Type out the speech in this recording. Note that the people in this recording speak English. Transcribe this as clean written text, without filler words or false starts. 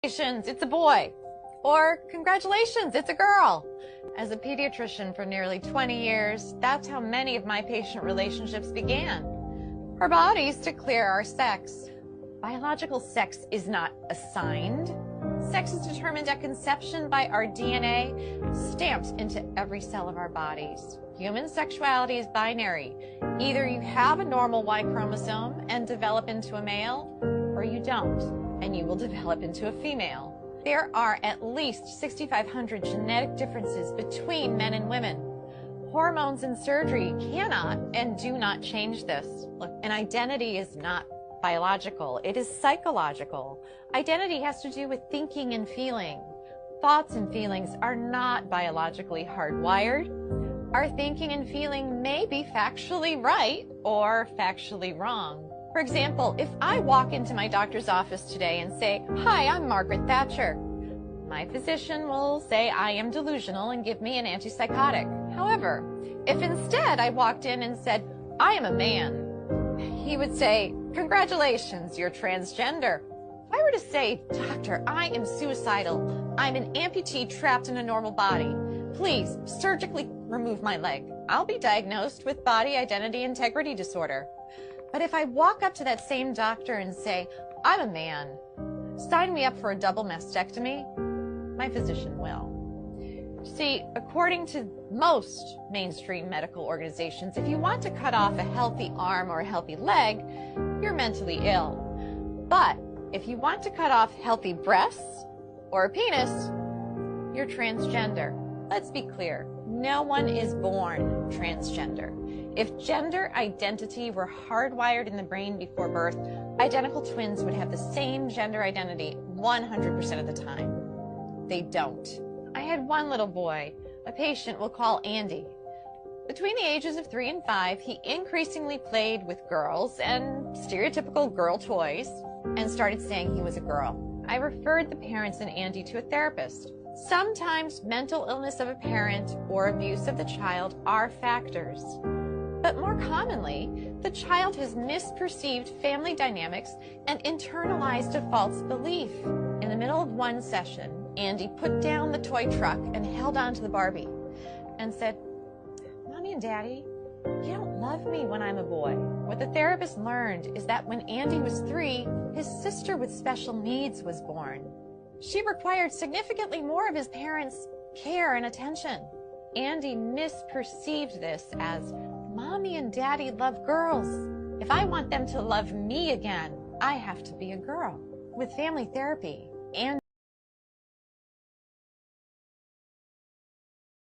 Congratulations, it's a boy. Or congratulations, it's a girl. As a pediatrician for nearly 20 years, that's how many of my patient relationships began. Our bodies declare our sex. Biological sex is not assigned. Sex is determined at conception by our DNA, stamped into every cell of our bodies. Human sexuality is binary. Either you have a normal Y chromosome and develop into a male, or you don't, and you will develop into a female. There are at least 6,500 genetic differences between men and women. Hormones and surgery cannot and do not change this. Look, an identity is not biological, it is psychological. Identity has to do with thinking and feeling. Thoughts and feelings are not biologically hardwired. Our thinking and feeling may be factually right or factually wrong. For example, if I walk into my doctor's office today and say, "Hi, I'm Margaret Thatcher," my physician will say I am delusional and give me an antipsychotic. However, if instead I walked in and said, "I am a man," he would say, "Congratulations, you're transgender." If I were to say, "Doctor, I am suicidal. I'm an amputee trapped in a normal body. Please surgically remove my leg," I'll be diagnosed with body identity integrity disorder. But if I walk up to that same doctor and say, "I'm a man, sign me up for a double mastectomy," my physician will. See, according to most mainstream medical organizations, if you want to cut off a healthy arm or a healthy leg, you're mentally ill. But if you want to cut off healthy breasts or a penis, you're transgender. Let's be clear, no one is born transgender. If gender identity were hardwired in the brain before birth, identical twins would have the same gender identity 100% of the time. They don't. I had one little boy, a patient we'll call Andy. Between the ages of 3 and 5, he increasingly played with girls and stereotypical girl toys and started saying he was a girl. I referred the parents and Andy to a therapist. Sometimes mental illness of a parent or abuse of the child are factors. But more commonly, the child has misperceived family dynamics and internalized a false belief. In the middle of one session, Andy put down the toy truck and held on to the Barbie and said, "Mommy and Daddy, you don't love me when I'm a boy." What the therapist learned is that when Andy was 3, his sister with special needs was born. She required significantly more of his parents' care and attention. Andy misperceived this as, "Mommy and Daddy love girls. If I want them to love me again, I have to be a girl." With family therapy, Andy